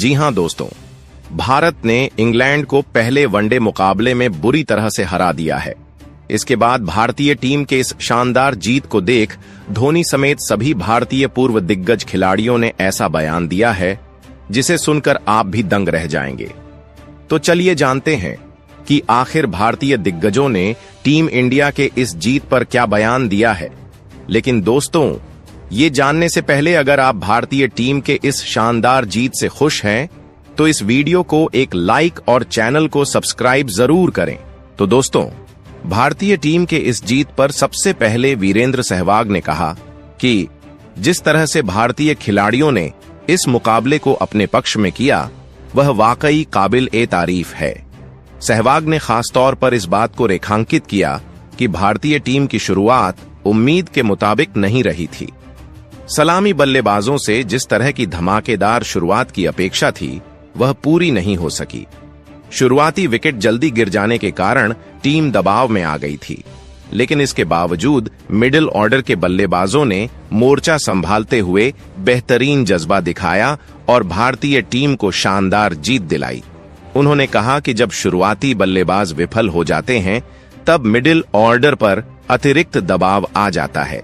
जी हां दोस्तों, भारत ने इंग्लैंड को पहले वनडे मुकाबले में बुरी तरह से हरा दिया है। इसके बाद भारतीय टीम के इस शानदार जीत को देख धोनी समेत सभी भारतीय पूर्व दिग्गज खिलाड़ियों ने ऐसा बयान दिया है जिसे सुनकर आप भी दंग रह जाएंगे। तो चलिए जानते हैं कि आखिर भारतीय दिग्गजों ने टीम इंडिया के इस जीत पर क्या बयान दिया है। लेकिन दोस्तों, ये जानने से पहले अगर आप भारतीय टीम के इस शानदार जीत से खुश हैं तो इस वीडियो को एक लाइक और चैनल को सब्सक्राइब जरूर करें। तो दोस्तों, भारतीय टीम के इस जीत पर सबसे पहले वीरेंद्र सहवाग ने कहा कि जिस तरह से भारतीय खिलाड़ियों ने इस मुकाबले को अपने पक्ष में किया वह वाकई काबिल ए तारीफ है। सहवाग ने खासतौर पर इस बात को रेखांकित किया कि भारतीय टीम की शुरुआत उम्मीद के मुताबिक नहीं रही थी। सलामी बल्लेबाजों से जिस तरह की धमाकेदार शुरुआत की अपेक्षा थी वह पूरी नहीं हो सकी। शुरुआती विकेट जल्दी गिर जाने के कारण टीम दबाव में आ गई थी, लेकिन इसके बावजूद मिडिल ऑर्डर के बल्लेबाजों ने मोर्चा संभालते हुए बेहतरीन जज्बा दिखाया और भारतीय टीम को शानदार जीत दिलाई। उन्होंने कहा कि जब शुरुआती बल्लेबाज विफल हो जाते हैं तब मिडिल ऑर्डर पर अतिरिक्त दबाव आ जाता है,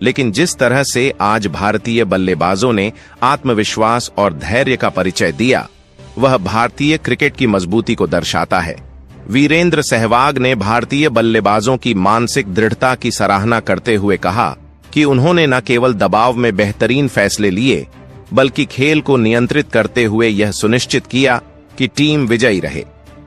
लेकिन जिस तरह से आज भारतीय बल्लेबाजों ने आत्मविश्वास और धैर्य का परिचय दिया वह भारतीय क्रिकेट की मजबूती को दर्शाता है। वीरेंद्र सहवाग ने भारतीय बल्लेबाजों की मानसिक दृढ़ता की सराहना करते हुए कहा कि उन्होंने न केवल दबाव में बेहतरीन फैसले लिए बल्कि खेल को नियंत्रित करते हुए यह सुनिश्चित किया कि टीम विजयी रहे।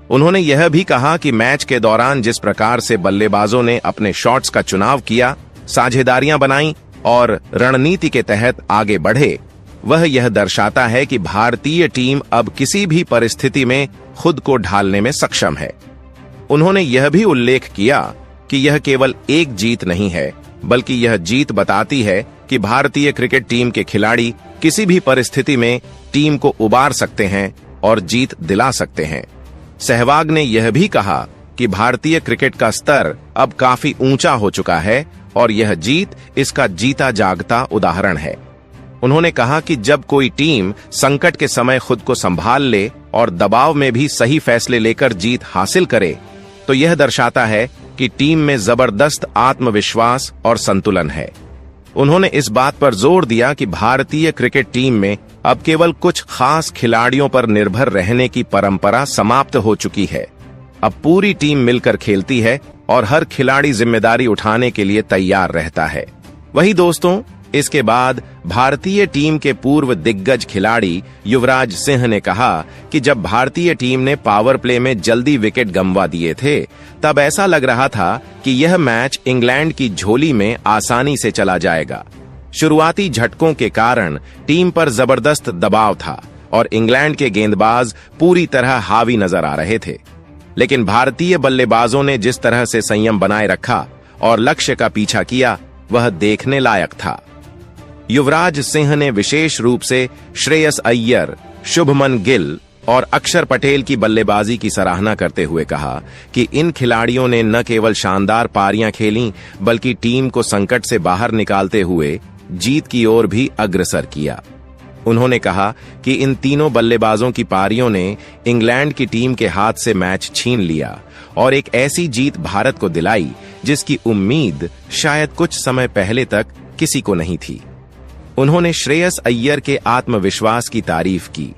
उन्होंने यह भी कहा कि मैच के दौरान जिस प्रकार से बल्लेबाजों ने अपने शॉट्स का चुनाव किया, साझेदारियां बनाई और रणनीति के तहत आगे बढ़े, वह यह दर्शाता है कि भारतीय टीम अब किसी भी परिस्थिति में खुद को ढालने में सक्षम है। उन्होंने यह भी उल्लेख किया कि यह केवल एक जीत नहीं है बल्कि यह जीत बताती है कि भारतीय क्रिकेट टीम के खिलाड़ी किसी भी परिस्थिति में टीम को उबार सकते हैं और जीत दिला सकते हैं। सहवाग ने यह भी कहा कि भारतीय क्रिकेट का स्तर अब काफी ऊंचा हो चुका है और यह जीत इसका जीता जागता उदाहरण है। उन्होंने कहा कि जब कोई टीम संकट के समय खुद को संभाल ले और दबाव में भी सही फैसले लेकर जीत हासिल करे तो यह दर्शाता है कि टीम में जबरदस्त आत्मविश्वास और संतुलन है। उन्होंने इस बात पर जोर दिया कि भारतीय क्रिकेट टीम में अब केवल कुछ खास खिलाड़ियों पर निर्भर रहने की परंपरा समाप्त हो चुकी है। अब पूरी टीम मिलकर खेलती है और हर खिलाड़ी जिम्मेदारी उठाने के लिए तैयार रहता है। वही दोस्तों, इसके बाद भारतीय टीम के पूर्व दिग्गज खिलाड़ी युवराज सिंह ने कहा कि जब भारतीय टीम ने पावर प्ले में जल्दी विकेट गंवा दिए थे तब ऐसा लग रहा था कि यह मैच इंग्लैंड की झोली में आसानी से चला जाएगा। शुरुआती झटकों के कारण टीम पर जबरदस्त दबाव था और इंग्लैंड के गेंदबाज पूरी तरह हावी नजर आ रहे थे, लेकिन भारतीय बल्लेबाजों ने जिस तरह से संयम बनाए रखा और लक्ष्य का पीछा किया वह देखने लायक था। युवराज सिंह ने विशेष रूप से श्रेयस अय्यर, शुभमन गिल और अक्षर पटेल की बल्लेबाजी की सराहना करते हुए कहा कि इन खिलाड़ियों ने न केवल शानदार पारियां खेलीं बल्कि टीम को संकट से बाहर निकालते हुए जीत की ओर भी अग्रसर किया। उन्होंने कहा कि इन तीनों बल्लेबाजों की पारियों ने इंग्लैंड की टीम के हाथ से मैच छीन लिया और एक ऐसी जीत भारत को दिलाई जिसकी उम्मीद शायद कुछ समय पहले तक किसी को नहीं थी। उन्होंने श्रेयस अय्यर के आत्मविश्वास की तारीफ की,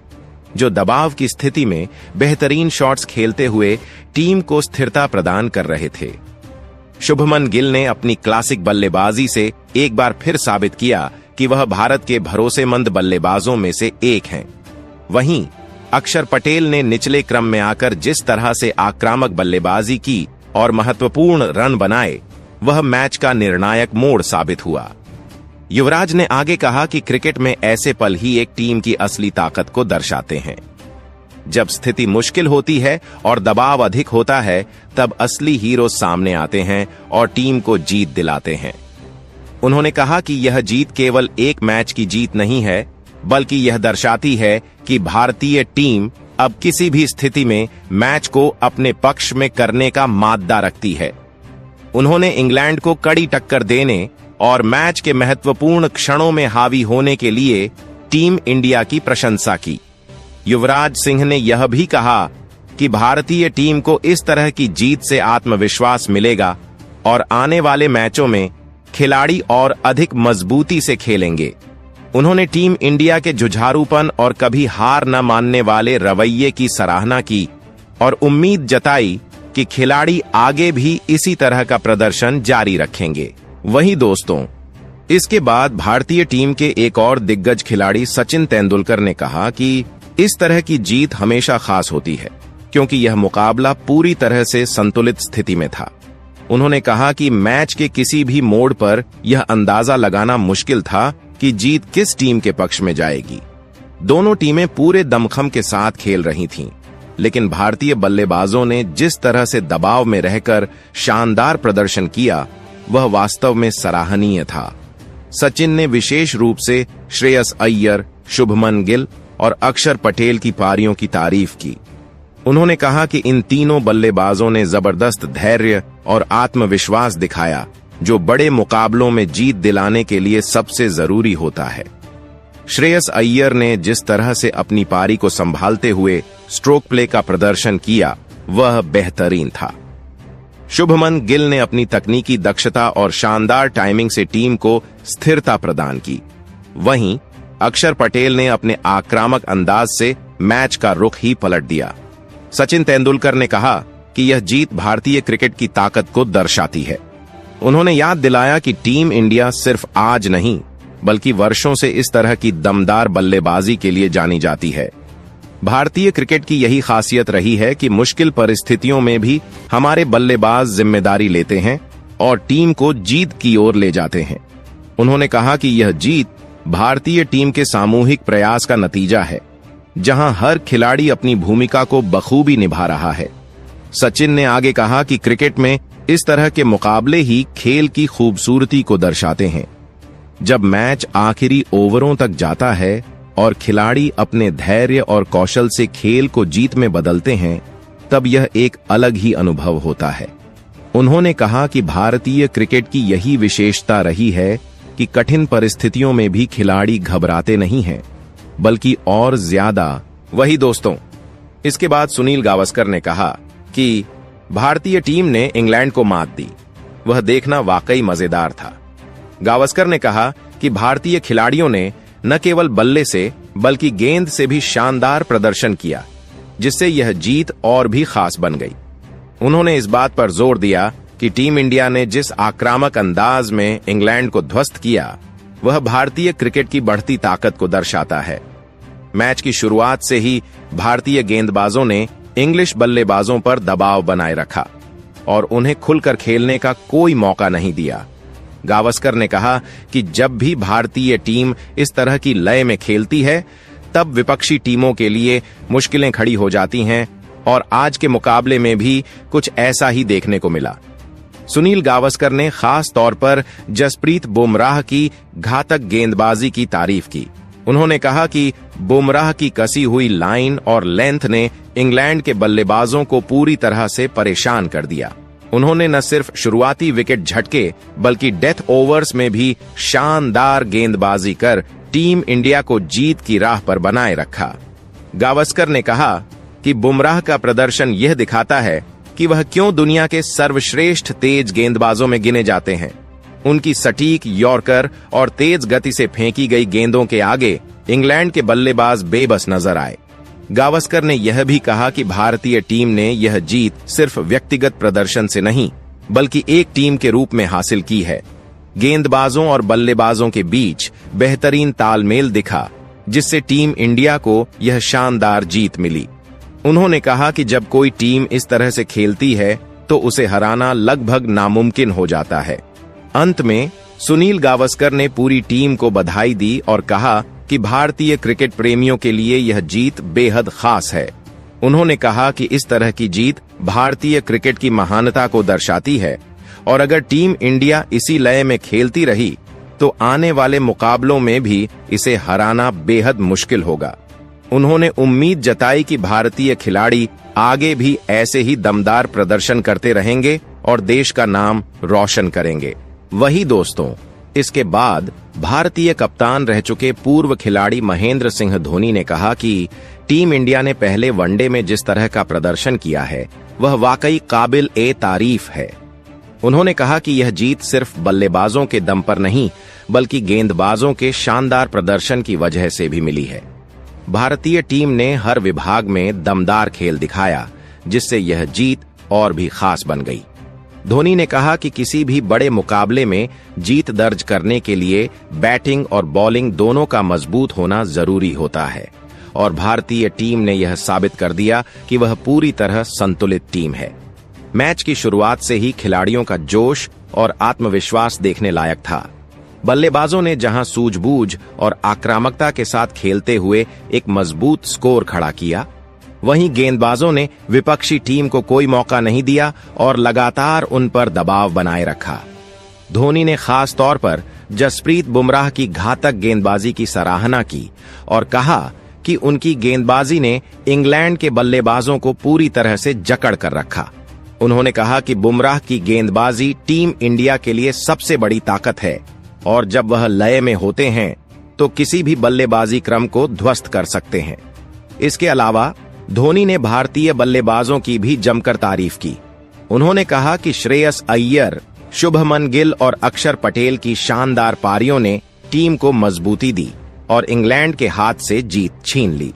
जो दबाव की स्थिति में बेहतरीन शॉट्स खेलते हुए टीम को स्थिरता प्रदान कर रहे थे। शुभमन गिल ने अपनी क्लासिक बल्लेबाजी से एक बार फिर साबित किया कि वह भारत के भरोसेमंद बल्लेबाजों में से एक हैं। वहीं अक्षर पटेल ने निचले क्रम में आकर जिस तरह से आक्रामक बल्लेबाजी की और महत्वपूर्ण रन बनाए वह मैच का निर्णायक मोड़ साबित हुआ। युवराज ने आगे कहा कि क्रिकेट में ऐसे पल ही एक टीम की असली ताकत को दर्शाते हैं। जब स्थिति मुश्किल होती है और दबाव अधिक होता है तब असली हीरो सामने आते हैं और टीम को जीत दिलाते हैं। उन्होंने कहा कि यह जीत केवल एक मैच की जीत नहीं है बल्कि यह दर्शाती है कि भारतीय टीम अब किसी भी स्थिति में मैच को अपने पक्ष में करने का माद्दा रखती है। उन्होंने इंग्लैंड को कड़ी टक्कर देने और मैच के महत्वपूर्ण क्षणों में हावी होने के लिए टीम इंडिया की प्रशंसा की। युवराज सिंह ने यह भी कहा कि भारतीय टीम को इस तरह की जीत से आत्मविश्वास मिलेगा और आने वाले मैचों में खिलाड़ी और अधिक मजबूती से खेलेंगे। उन्होंने टीम इंडिया के जुझारूपन और कभी हार न मानने वाले रवैये की सराहना की और उम्मीद जताई कि खिलाड़ी आगे भी इसी तरह का प्रदर्शन जारी रखेंगे। वहीं दोस्तों, इसके बाद भारतीय टीम के एक और दिग्गज खिलाड़ी सचिन तेंदुलकर ने कहा कि इस तरह की जीत हमेशा खास होती है क्योंकि यह मुकाबला पूरी तरह से संतुलित स्थिति में था। उन्होंने कहा कि मैच के किसी भी मोड़ पर यह अंदाजा लगाना मुश्किल था कि जीत किस टीम के पक्ष में जाएगी। दोनों टीमें पूरे दमखम के साथ खेल रही थीं, लेकिन भारतीय बल्लेबाजों ने जिस तरह से दबाव में रहकर शानदार प्रदर्शन किया वह वास्तव में सराहनीय था। सचिन ने विशेष रूप से श्रेयस अय्यर, शुभमन गिल और अक्षर पटेल की पारियों की तारीफ की। उन्होंने कहा कि इन तीनों बल्लेबाजों ने जबरदस्त धैर्य और आत्मविश्वास दिखाया जो बड़े मुकाबलों में जीत दिलाने के लिए सबसे जरूरी होता है। श्रेयस अय्यर ने जिस तरह से अपनी पारी को संभालते हुए स्ट्रोक प्ले का प्रदर्शन किया वह बेहतरीन था। शुभमन गिल ने अपनी तकनीकी दक्षता और शानदार टाइमिंग से टीम को स्थिरता प्रदान की। वहीं अक्षर पटेल ने अपने आक्रामक अंदाज से मैच का रुख ही पलट दिया। सचिन तेंदुलकर ने कहा कि यह जीत भारतीय क्रिकेट की ताकत को दर्शाती है। उन्होंने याद दिलाया कि टीम इंडिया सिर्फ आज नहीं बल्कि वर्षों से इस तरह की दमदार बल्लेबाजी के लिए जानी जाती है। भारतीय क्रिकेट की यही खासियत रही है कि मुश्किल परिस्थितियों में भी हमारे बल्लेबाज जिम्मेदारी लेते हैं और टीम को जीत की ओर ले जाते हैं। उन्होंने कहा कि यह जीत भारतीय टीम के सामूहिक प्रयास का नतीजा है, जहां हर खिलाड़ी अपनी भूमिका को बखूबी निभा रहा है। सचिन ने आगे कहा कि क्रिकेट में इस तरह के मुकाबले ही खेल की खूबसूरती को दर्शाते हैं। जब मैच आखिरी ओवरों तक जाता है और खिलाड़ी अपने धैर्य और कौशल से खेल को जीत में बदलते हैं, तब यह एक अलग ही अनुभव होता है। उन्होंने कहा कि भारतीय क्रिकेट की यही विशेषता रही है कि कठिन परिस्थितियों में भी खिलाड़ी घबराते नहीं हैं, बल्कि और ज्यादा। वही दोस्तों, इसके बाद सुनील गावस्कर ने कहा कि भारतीय टीम ने इंग्लैंड को मात दी, वह देखना वाकई मजेदार था। गावस्कर ने कहा कि भारतीय खिलाड़ियों ने न केवल बल्ले से बल्कि गेंद से भी शानदार प्रदर्शन किया, जिससे यह जीत और भी खास बन गई। उन्होंने इस बात पर जोर दिया कि टीम इंडिया ने जिस आक्रामक अंदाज में इंग्लैंड को ध्वस्त किया वह भारतीय क्रिकेट की बढ़ती ताकत को दर्शाता है। मैच की शुरुआत से ही भारतीय गेंदबाजों ने इंग्लिश बल्लेबाजों पर दबाव बनाए रखा और उन्हें खुलकर खेलने का कोई मौका नहीं दिया। गावस्कर ने कहा कि जब भी भारतीय टीम इस तरह की लय में खेलती है तब विपक्षी टीमों के लिए मुश्किलें खड़ी हो जाती हैं और आज के मुकाबले में भी कुछ ऐसा ही देखने को मिला। सुनील गावस्कर ने खास तौर पर जसप्रीत बुमराह की घातक गेंदबाजी की तारीफ की। उन्होंने कहा कि बुमराह की कसी हुई लाइन और लेंथ ने इंग्लैंड के बल्लेबाजों को पूरी तरह से परेशान कर दिया। उन्होंने न सिर्फ शुरुआती विकेट झटके बल्कि डेथ ओवर्स में भी शानदार गेंदबाजी कर टीम इंडिया को जीत की राह पर बनाए रखा। गावस्कर ने कहा कि बुमराह का प्रदर्शन यह दिखाता है कि वह क्यों दुनिया के सर्वश्रेष्ठ तेज गेंदबाजों में गिने जाते हैं। उनकी सटीक यॉर्कर और तेज गति से फेंकी गई गेंदों के आगे इंग्लैंड के बल्लेबाज बेबस नजर आए। गावस्कर ने यह भी कहा कि भारतीय टीम ने यह जीत सिर्फ व्यक्तिगत प्रदर्शन से नहीं बल्कि एक टीम के रूप में हासिल की है। गेंदबाजों और बल्लेबाजों के बीच बेहतरीन तालमेल दिखा, जिससे टीम इंडिया को यह शानदार जीत मिली। उन्होंने कहा कि जब कोई टीम इस तरह से खेलती है तो उसे हराना लगभग नामुमकिन हो जाता है। अंत में सुनील गावस्कर ने पूरी टीम को बधाई दी और कहा कि भारतीय क्रिकेट प्रेमियों के लिए यह जीत बेहद खास है। उन्होंने कहा कि इस तरह की जीत भारतीय क्रिकेट की महानता को दर्शाती है और अगर टीम इंडिया इसी लय में खेलती रही तो आने वाले मुकाबलों में भी इसे हराना बेहद मुश्किल होगा। उन्होंने उम्मीद जताई कि भारतीय खिलाड़ी आगे भी ऐसे ही दमदार प्रदर्शन करते रहेंगे और देश का नाम रोशन करेंगे। वही दोस्तों, इसके बाद भारतीय कप्तान रह चुके पूर्व खिलाड़ी महेंद्र सिंह धोनी ने कहा कि टीम इंडिया ने पहले वनडे में जिस तरह का प्रदर्शन किया है वह वाकई काबिल ए तारीफ है। उन्होंने कहा कि यह जीत सिर्फ बल्लेबाजों के दम पर नहीं बल्कि गेंदबाजों के शानदार प्रदर्शन की वजह से भी मिली है। भारतीय टीम ने हर विभाग में दमदार खेल दिखाया जिससे यह जीत और भी खास बन गई। धोनी ने कहा कि किसी भी बड़े मुकाबले में जीत दर्ज करने के लिए बैटिंग और बॉलिंग दोनों का मजबूत होना जरूरी होता है और भारतीय टीम ने यह साबित कर दिया कि वह पूरी तरह संतुलित टीम है। मैच की शुरुआत से ही खिलाड़ियों का जोश और आत्मविश्वास देखने लायक था। बल्लेबाजों ने जहां सूझबूझ और आक्रामकता के साथ खेलते हुए एक मजबूत स्कोर खड़ा किया, वहीं गेंदबाजों ने विपक्षी टीम को कोई मौका नहीं दिया और लगातार उन पर दबाव बनाए रखा। धोनी ने खास तौर पर जसप्रीत बुमराह की घातक गेंदबाजी की सराहना की और कहा कि उनकी गेंदबाजी ने इंग्लैंड के बल्लेबाजों को पूरी तरह से जकड़ कर रखा। उन्होंने कहा कि बुमराह की गेंदबाजी टीम इंडिया के लिए सबसे बड़ी ताकत है और जब वह लय में होते हैं तो किसी भी बल्लेबाजी क्रम को ध्वस्त कर सकते हैं। इसके अलावा धोनी ने भारतीय बल्लेबाजों की भी जमकर तारीफ की। उन्होंने कहा कि श्रेयस अय्यर, शुभमन गिल और अक्षर पटेल की शानदार पारियों ने टीम को मजबूती दी और इंग्लैंड के हाथ से जीत छीन ली।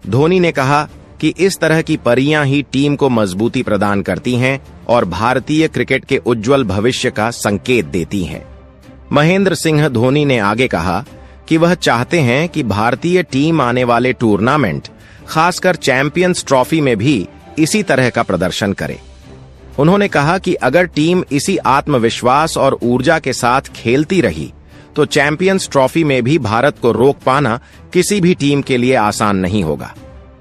धोनी ने कहा कि इस तरह की पारियां ही टीम को मजबूती प्रदान करती हैं और भारतीय क्रिकेट के उज्जवल भविष्य का संकेत देती हैं। महेंद्र सिंह धोनी ने आगे कहा कि वह चाहते हैं कि भारतीय टीम आने वाले टूर्नामेंट, खासकर चैंपियंस ट्रॉफी में भी इसी तरह का प्रदर्शन करे। उन्होंने कहा कि अगर टीम इसी आत्मविश्वास और ऊर्जा के साथ खेलती रही तो चैंपियंस ट्रॉफी में भी भारत को रोक पाना किसी भी टीम के लिए आसान नहीं होगा।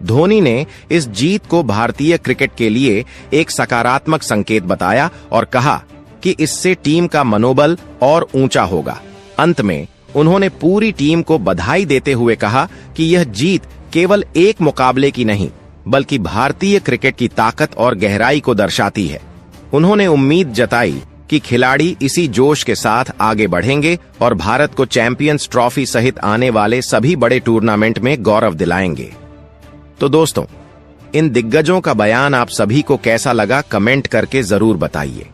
धोनी ने इस जीत को भारतीय क्रिकेट के लिए एक सकारात्मक संकेत बताया और कहा कि इससे टीम का मनोबल और ऊंचा होगा। अंत में उन्होंने पूरी टीम को बधाई देते हुए कहा कि यह जीत केवल एक मुकाबले की नहीं बल्कि भारतीय क्रिकेट की ताकत और गहराई को दर्शाती है। उन्होंने उम्मीद जताई कि खिलाड़ी इसी जोश के साथ आगे बढ़ेंगे और भारत को चैंपियंस ट्रॉफी सहित आने वाले सभी बड़े टूर्नामेंट में गौरव दिलाएंगे। तो दोस्तों, इन दिग्गजों का बयान आप सभी को कैसा लगा कमेंट करके जरूर बताइए।